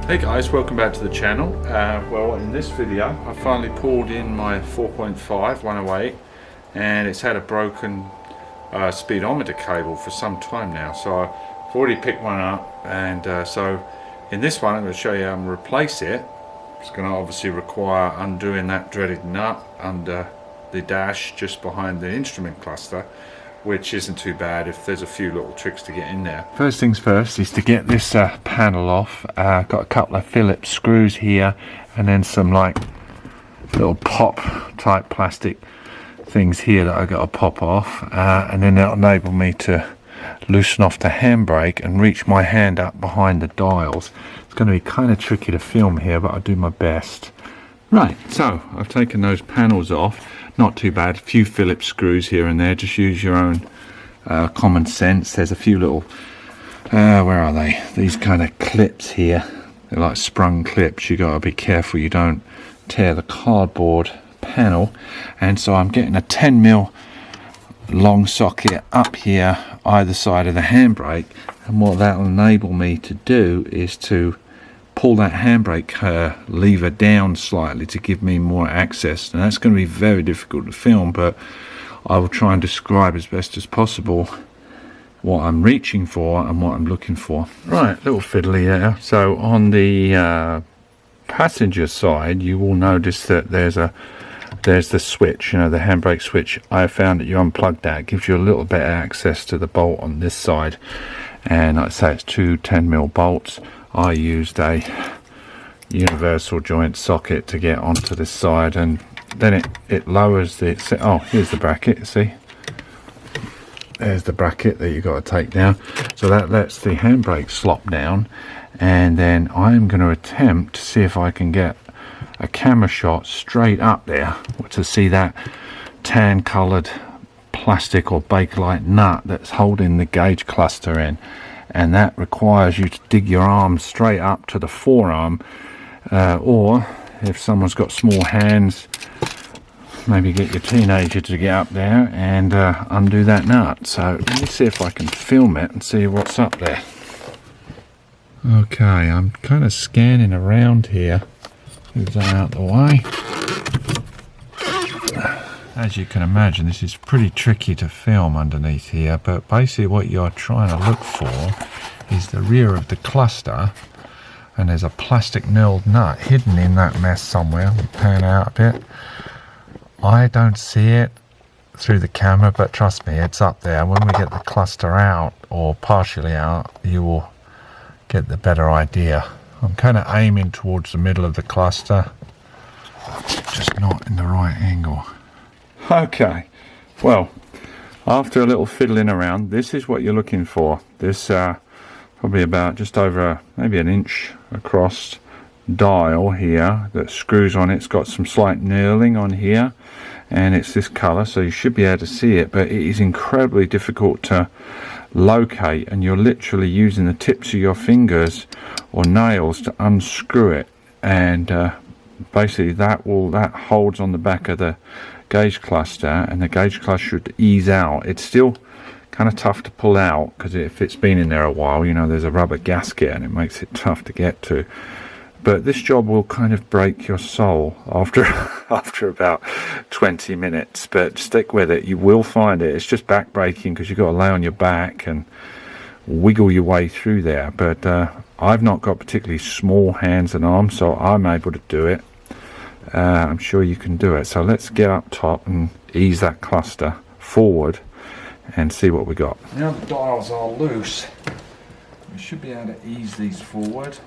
Hey guys, welcome back to the channel. Well, in this video I finally pulled in my 4.5 108 and it's had a broken speedometer cable for some time now, so I've already picked one up, and so in this one I'm going to show you how to replace it. It's going to obviously require undoing that dreaded nut under the dash just behind the instrument cluster, which isn't too bad if there's a few little tricks to get in there. First things first is to get this panel off. Got a couple of Phillips screws here and then some like little pop type plastic things here that I got to pop off, and then that'll enable me to loosen off the handbrake and reach my hand up behind the dials. It's going to be kind of tricky to film here, but I'll do my best. Right, so I've taken those panels off. Not too bad, a few Phillips screws here and there. Just use your own common sense. There's a few little where are they, these kind of clips here. They're like sprung clips. You got to be careful you don't tear the cardboard panel. And so I'm getting a 10mm long socket up here either side of the handbrake, and what that will enable me to do is to pull that handbrake lever down slightly to give me more access. And that's going to be very difficult to film, but I will try and describe as best as possible what I'm reaching for and what I'm looking for. Right, little fiddly there. So on the passenger side you will notice that there's the switch, you know, the handbrake switch. I found that you unplug that, it gives you a little bit of access to the bolt on this side, and like I say, it's two 10mm bolts. I used a universal joint socket to get onto this side, and then it lowers the, oh, here's the bracket, see, there's the bracket that you got to take down, so that lets the handbrake slop down. And then I'm going to attempt to see if I can get a camera shot straight up there to see that tan coloured plastic or Bakelite nut that's holding the gauge cluster in, and that requires you to dig your arm straight up to the forearm, or if someone's got small hands, maybe get your teenager to get up there and undo that nut. So let me see if I can film it and see what's up there. Okay, I'm kind of scanning around here. Move that out the way. As you can imagine, this is pretty tricky to film underneath here, but basically what you're trying to look for is the rear of the cluster, and there's a plastic knurled nut hidden in that mess somewhere. We'll pan out a bit. I don't see it through the camera, but trust me, it's up there. When we get the cluster out, or partially out, you will get the better idea. I'm kind of aiming towards the middle of the cluster, just not in the right angle. Okay, well, after a little fiddling around, this is what you're looking for. This probably about just over maybe an inch across dial here that screws on it. It's got some slight knurling on here, and it's this color, so you should be able to see it, but it is incredibly difficult to locate, and you're literally using the tips of your fingers or nails to unscrew it. And basically that holds on the back of the gauge cluster, and the gauge cluster should ease out. It's still kind of tough to pull out because if it's been in there a while, you know, there's a rubber gasket and it makes it tough to get to. But this job will kind of break your soul after about 20 minutes, but stick with it, you will find it. It's just back breaking because you've got to lay on your back and wiggle your way through there. But I've not got particularly small hands and arms, so I'm able to do it. I'm sure you can do it. So let's get up top and ease that cluster forward and see what we got. Now the dials are loose, we should be able to ease these forward.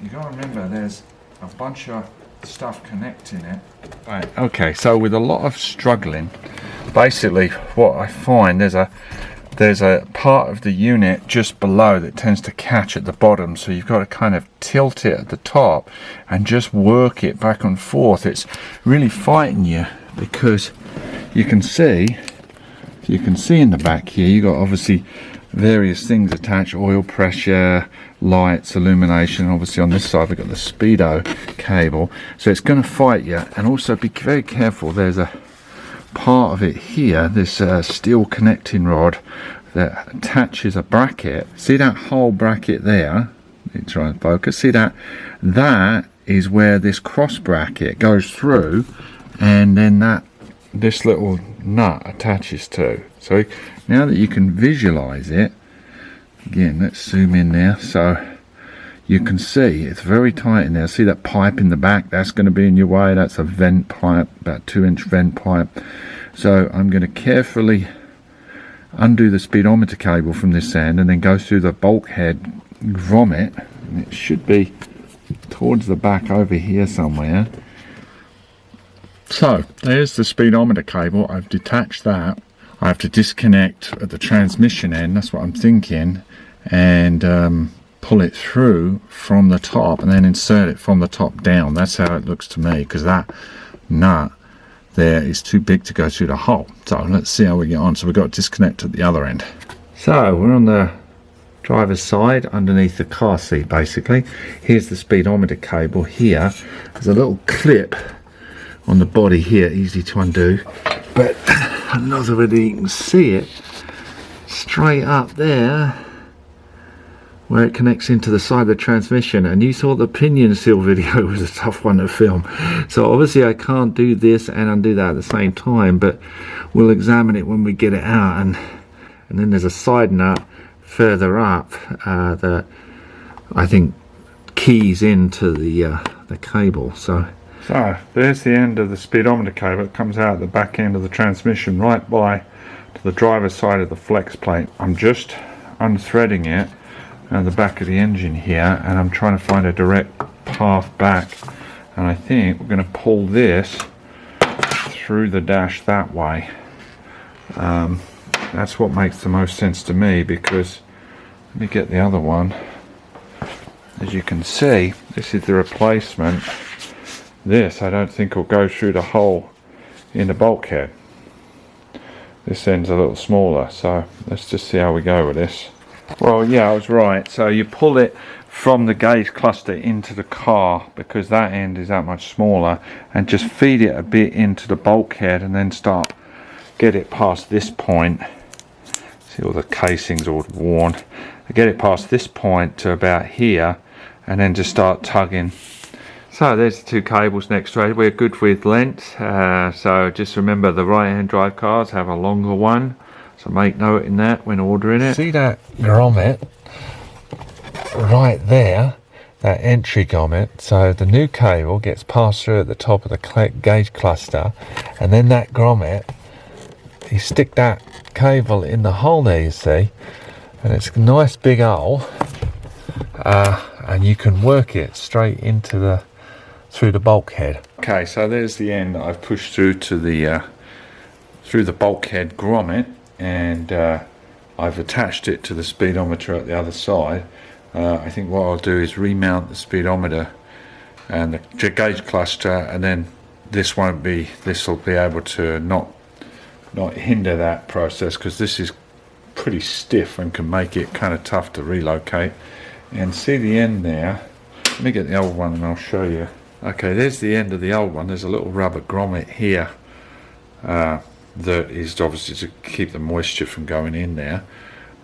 You got to remember there's a bunch of stuff connecting it. Right, okay, so with a lot of struggling, basically what I find, there's a part of the unit just below that tends to catch at the bottom, so you've got to kind of tilt it at the top and just work it back and forth. It's really fighting you because you can see in the back here you got obviously various things attached: oil pressure, lights, illumination. Obviously on this side we've got the speedo cable, so it's going to fight you. And also be very careful, there's a part of it here, this steel connecting rod that attaches a bracket. See that whole bracket there? Let me try and focus. See that? That is where this cross bracket goes through, and then this little nut attaches to. So now that you can visualize it, again, let's zoom in there so you can see it's very tight in there. See that pipe in the back? That's going to be in your way. That's a vent pipe, about 2-inch vent pipe. So I'm going to carefully undo the speedometer cable from this end and then go through the bulkhead grommet, and it should be towards the back over here somewhere. So there's the speedometer cable. I've detached that. I have to disconnect at the transmission end, that's what I'm thinking, and pull it through from the top and then insert it from the top down. That's how it looks to me, because that nut there is too big to go through the hole. So let's see how we get on. So we've got to disconnect at the other end. So we're on the driver's side underneath the car seat basically. Here's the speedometer cable here. There's a little clip on the body here, easy to undo, but another way you can see it straight up there where it connects into the side of the transmission. And you thought the pinion seal video was a tough one to film, so obviously I can't do this and undo that at the same time, but we'll examine it when we get it out. And then there's a side nut further up that I think keys into the cable. So there's the end of the speedometer cable. It comes out at the back end of the transmission right by to the driver's side of the flex plate. I'm just unthreading it at the back of the engine here, and I'm trying to find a direct path back, and I think we're going to pull this through the dash that way. That's what makes the most sense to me, because let me get the other one. As you can see, this is the replacement. This I don't think will go through the hole in the bulkhead. This end's a little smaller, so let's just see how we go with this. Well, yeah, I was right. So you pull it from the gauge cluster into the car, because that end is that much smaller, and just feed it a bit into the bulkhead and then get it past this point. See, all the casings all worn. Get it past this point to about here, and then just start tugging. So there's the two cables next to it. We're good with length, so just remember the right hand drive cars have a longer one, so make note in that when ordering it. See that grommet right there, that entry grommet? So the new cable gets passed through at the top of the gauge cluster, and then that grommet, you stick that cable in the hole there, you see, and it's a nice big hole, and you can work it straight into through the bulkhead. Okay, so there's the end that I've pushed through to the through the bulkhead grommet, and I've attached it to the speedometer at the other side. I think what I'll do is remount the speedometer and the gauge cluster, and then this will be able to not hinder that process, because this is pretty stiff and can make it kind of tough to relocate. And see the end there? Let me get the old one and I'll show you. Okay, there's the end of the old one. There's a little rubber grommet here that is obviously to keep the moisture from going in there,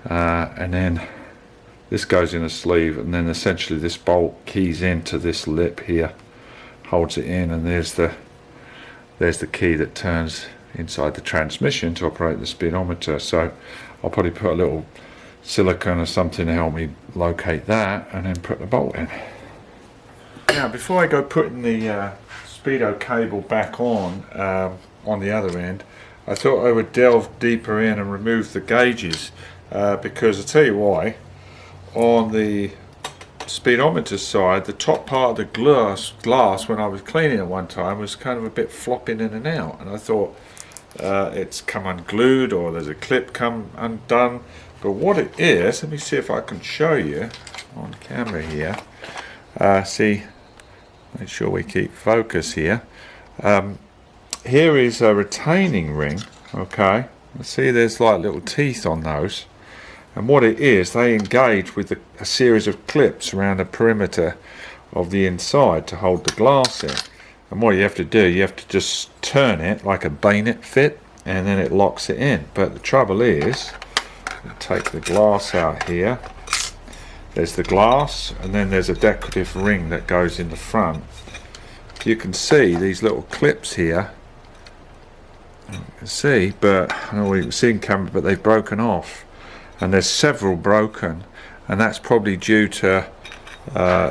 and then this goes in a sleeve, and then essentially this bolt keys into this lip here, holds it in, and there's the key that turns inside the transmission to operate the speedometer. So I'll probably put a little silicone or something to help me locate that, and then put the bolt in. Now, before I go putting the speedo cable back on the other end, I thought I would delve deeper in and remove the gauges, because I'll tell you why. On the speedometer side, the top part of the glass when I was cleaning it one time was kind of a bit flopping in and out, and I thought it's come unglued or there's a clip come undone. But what it is, let me see if I can show you on camera here. See, make sure we keep focus here. Here is a retaining ring, okay? See, there's like little teeth on those. And what it is, they engage with a series of clips around the perimeter of the inside to hold the glass in. And what you have to do, you have to just turn it like a bayonet fit, and then it locks it in. But the trouble is, take the glass out here, there's the glass, and then there's a decorative ring that goes in the front. You can see these little clips here. You can see, but I don't know what you can see in camera, but they've broken off, and there's several broken, and that's probably due to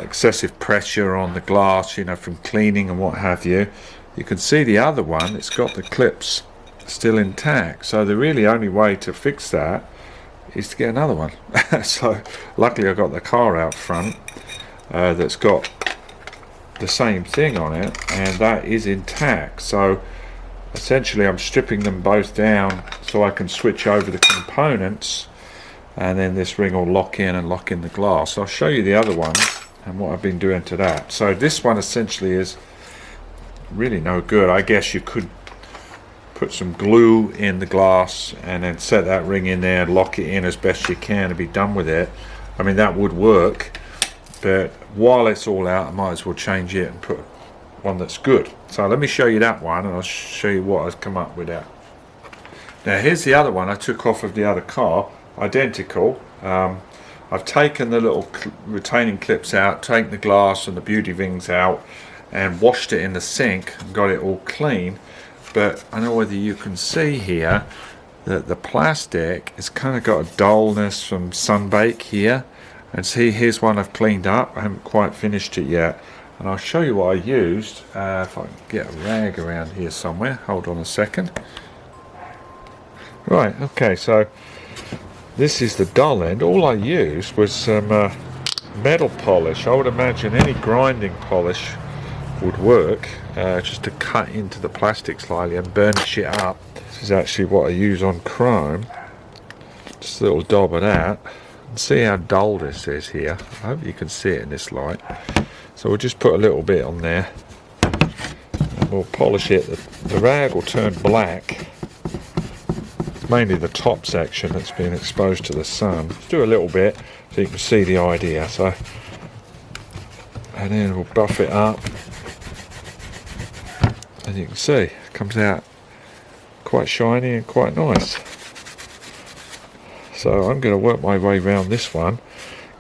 excessive pressure on the glass, you know, from cleaning and what have you. You can see the other one, it's got the clips still intact, so the really only way to fix that is to get another one. So luckily I got the car out front that's got the same thing on it, and that is intact. So essentially I'm stripping them both down so I can switch over the components, and then this ring will lock in and lock in the glass. I'll show you the other one and what I've been doing to that. So this one essentially is really no good. I guess you could put some glue in the glass and then set that ring in there and lock it in as best you can and be done with it. I mean, that would work, but while it's all out I might as well change it and put one that's good. So let me show you that one, and I'll show you what I've come up with that. Now here's the other one I took off of the other car, identical. I've taken the little retaining clips out, taken the glass and the beauty rings out, and washed it in the sink and got it all clean. But I don't know whether you can see here that the plastic has kind of got a dullness from sunbake here. And see, here's one I've cleaned up. I haven't quite finished it yet, and I'll show you what I used. If I can get a rag around here somewhere, hold on a second. Right, okay, so this is the dull end. All I used was some metal polish. I would imagine any grinding polish would work, just to cut into the plastic slightly and burnish it up. This is actually what I use on chrome. Just a little dab of that. And see how dull this is here. I hope you can see it in this light. So we'll just put a little bit on there and we'll polish it. The rag will turn black. It's mainly the top section that's been exposed to the sun. Let's do a little bit so you can see the idea. So, and then we'll buff it up. As you can see, it comes out quite shiny and quite nice. So I'm going to work my way around this one,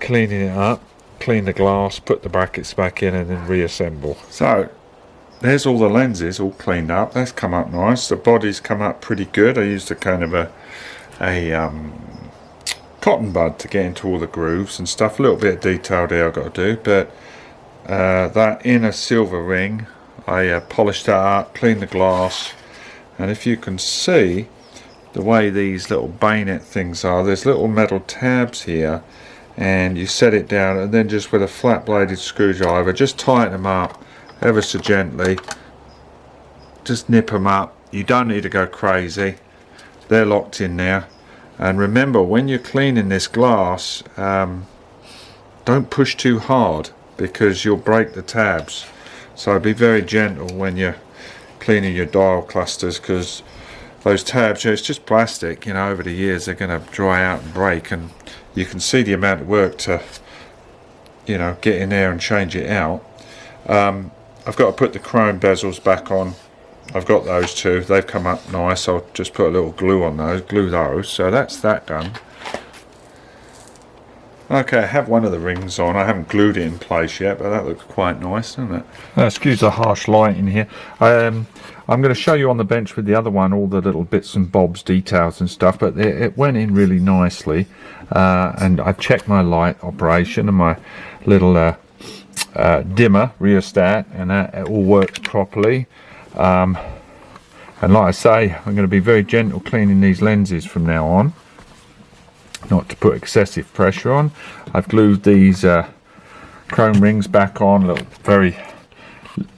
cleaning it up, clean the glass, put the brackets back in, and then reassemble. So there's all the lenses all cleaned up. That's come up nice. The body's come up pretty good. I used a kind of a cotton bud to get into all the grooves and stuff. A little bit of detail there I've got to do, but that inner silver ring, I polished that up, cleaned the glass, and if you can see the way these little bayonet things are, there's little metal tabs here, and you set it down and then just with a flat bladed screwdriver just tighten them up ever so gently, just nip them up. You don't need to go crazy, they're locked in there. And remember, when you're cleaning this glass, don't push too hard because you'll break the tabs. So be very gentle when you're cleaning your dial clusters, because those tabs, it's just plastic, you know, over the years they're going to dry out and break, and you can see the amount of work to, you know, get in there and change it out. I've got to put the chrome bezels back on. I've got those two, they've come up nice. I'll just put a little glue on those, glue those. So that's that done. Okay, I have one of the rings on. I haven't glued it in place yet, but that looks quite nice, doesn't it? Excuse the harsh light in here. I'm going to show you on the bench with the other one all the little bits and bobs, details and stuff, but it went in really nicely. And I've checked my light operation and my little dimmer rheostat, and it all works properly. And like I say, I'm going to be very gentle cleaning these lenses from now on, not to put excessive pressure on. I've glued these chrome rings back on,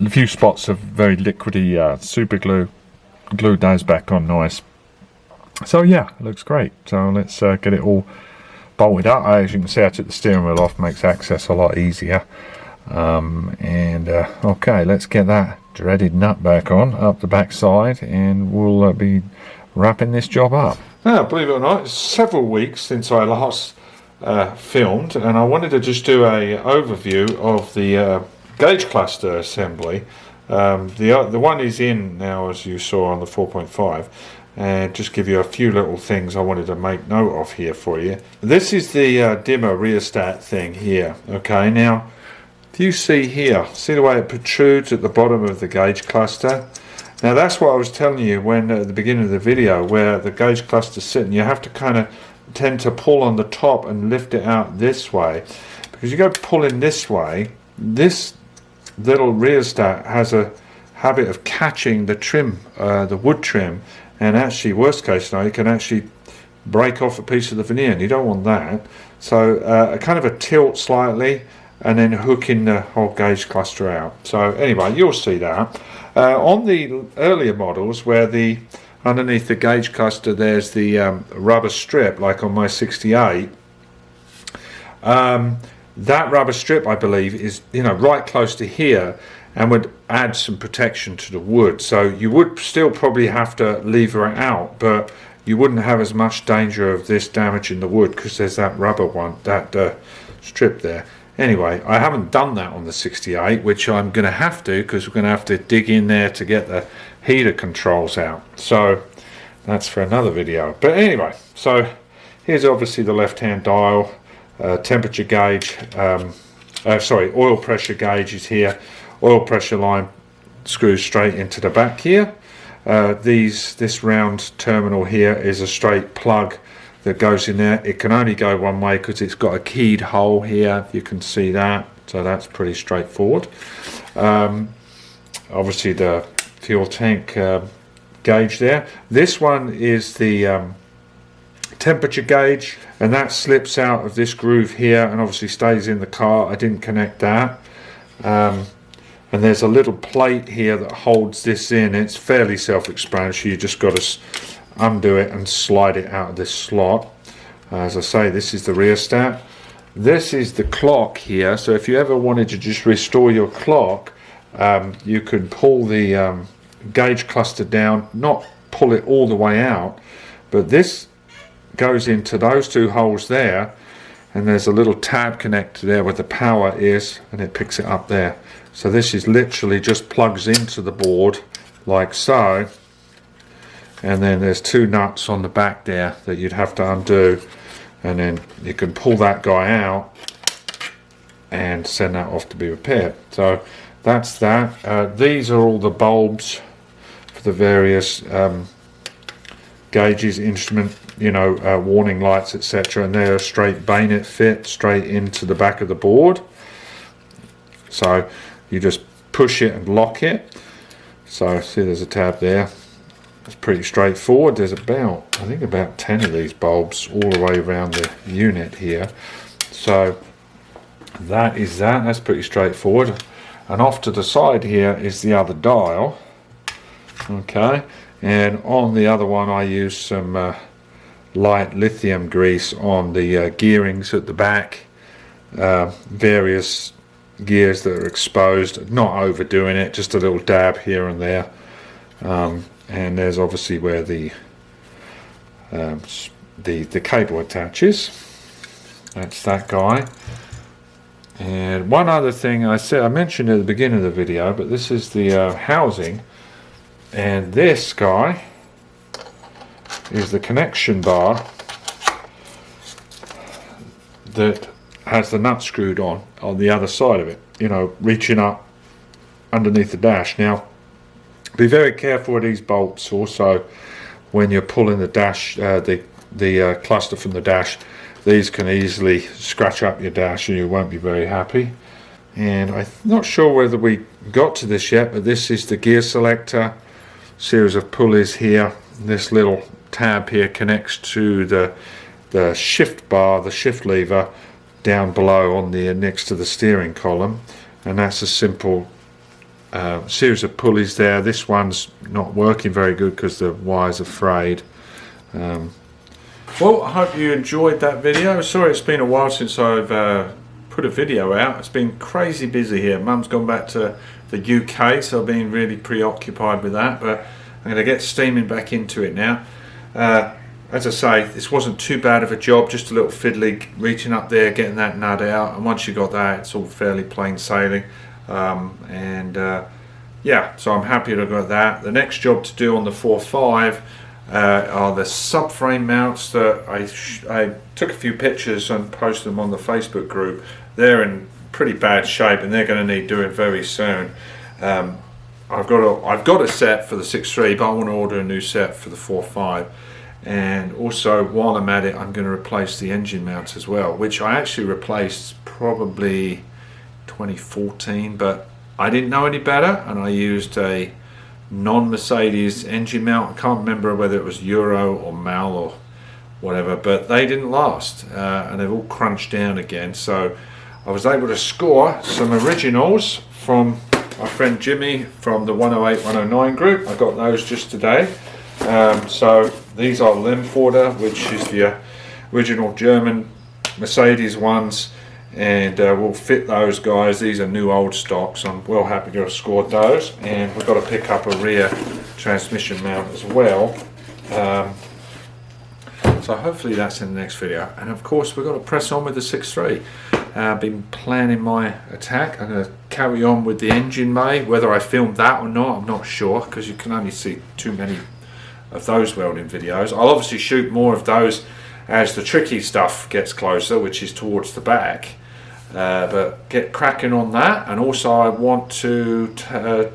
a few spots of very liquidy super glue, glued those back on nice. So yeah, it looks great. So let's get it all bolted up. As you can see, I took the steering wheel off, makes access a lot easier. Okay, let's get that dreaded nut back on up the back side, and we'll be wrapping this job up. Now, believe it or not, it's several weeks since I last filmed, and I wanted to just do a overview of the gauge cluster assembly. The one is in now, as you saw on the 4.5, and just give you a few little things I wanted to make note of here for you. This is the dimmer rheostat thing here. Okay, now do you see here, see the way it protrudes at the bottom of the gauge cluster? Now that's what I was telling you when at the beginning of the video, where the gauge cluster's sitting. You have to kind of tend to pull on the top and lift it out this way, because you go pulling this way, this little rheostat has a habit of catching the trim, the wood trim, and actually worst case scenario you can actually break off a piece of the veneer, and you don't want that. So a kind of a tilt slightly and then hooking the whole gauge cluster out. So anyway, you'll see that on the earlier models where the underneath the gauge cluster there's the rubber strip, like on my 68. That rubber strip, I believe, is right close to here and would add some protection to the wood. So you would still probably have to lever it out, but you wouldn't have as much danger of this damaging the wood because there's that rubber one, that strip there. Anyway, I haven't done that on the 68, which I'm going to have to, because we're going to have to dig in there to get the heater controls out. So that's for another video. But anyway, so here's obviously the left-hand dial, temperature gauge, oil pressure gauge is here. Oil pressure line screws straight into the back here. This round terminal here is a straight plug that goes in there. It can only go one way because it's got a keyed hole here. You can see that, so that's pretty straightforward. Obviously the fuel tank gauge there. This one is the temperature gauge, and that slips out of this groove here and obviously stays in the car. I didn't connect that. And there's a little plate here that holds this in. It's fairly self-explanatory. You just got to undo it and slide it out of this slot. As I say, this is the rheostat. This is the clock here. So if you ever wanted to just restore your clock, you could pull the gauge cluster down, not pull it all the way out, but this goes into those two holes there, and there's a little tab connector there where the power is, and it picks it up there. So this is literally just plugs into the board like so, and then there's two nuts on the back there that you'd have to undo, and then you can pull that guy out and send that off to be repaired. So that's that. These are all the bulbs for the various gauges, instrument, warning lights, etc., and they're a straight bayonet fit straight into the back of the board. So you just push it and lock it. So see, there's a tab there. It's pretty straightforward. There's about 10 of these bulbs all the way around the unit here. So that is that. That's pretty straightforward. And off to the side here is the other dial. Okay, and on the other one I use some light lithium grease on the gearings at the back. Various gears that are exposed, not overdoing it, just a little dab here and there. And there's obviously where the cable attaches. That's that guy. And one other thing I mentioned at the beginning of the video, but this is the housing, and this guy is the connection bar that has the nut screwed on the other side of it, reaching up underneath the dash. Now be very careful with these bolts also when you're pulling the dash, the cluster from the dash. These can easily scratch up your dash and you won't be very happy. And I'm not sure whether we got to this yet, but this is the gear selector, series of pulleys here. This little tab here connects to the shift bar, the shift lever down below on the next to the steering column, and that's a simple series of pulleys there. This one's not working very good because the wire's are frayed. Well, I hope you enjoyed that video. Sorry it's been a while since I've put a video out. It's been crazy busy here. Mum's gone back to the UK, so I've been really preoccupied with that, but I'm going to get steaming back into it now. As I say, this wasn't too bad of a job, just a little fiddly reaching up there, getting that nut out, and once you got that, it's all fairly plain sailing. Yeah, so I'm happy to got that. The next job to do on the 4.5, are the subframe mounts that I took a few pictures and posted them on the Facebook group. They're in pretty bad shape and they're going to need doing very soon. I've got a set for the 6.3, but I want to order a new set for the 4.5. And also, while I'm at it, I'm going to replace the engine mounts as well, which I actually replaced probably 2014, but I didn't know any better, and I used a non-Mercedes engine mount. I can't remember whether it was Euro or Mal or whatever, but they didn't last, and they've all crunched down again. So I was able to score some originals from my friend Jimmy from the 108 109 group. I got those just today. So these are Lemforder, which is the original German Mercedes ones, and we'll fit those guys. These are new old stocks. I'm well happy to have scored those, and we've got to pick up a rear transmission mount as well. So hopefully that's in the next video, and of course we've got to press on with the 6.3. I've been planning my attack. I'm going to carry on with the engine bay. Whether I filmed that or not, I'm not sure, because you can only see too many of those welding videos. I'll obviously shoot more of those as the tricky stuff gets closer, which is towards the back, but get cracking on that. And also I want to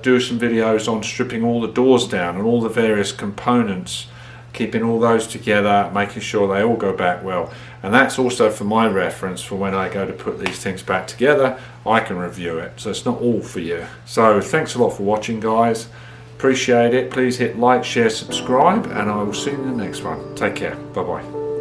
do some videos on stripping all the doors down and all the various components, keeping all those together, making sure they all go back well. And that's also for my reference for when I go to put these things back together. I can review it, so it's not all for you. So thanks a lot for watching, guys. Appreciate it. Please hit like, share, subscribe, and I will see you in the next one. Take care. Bye bye.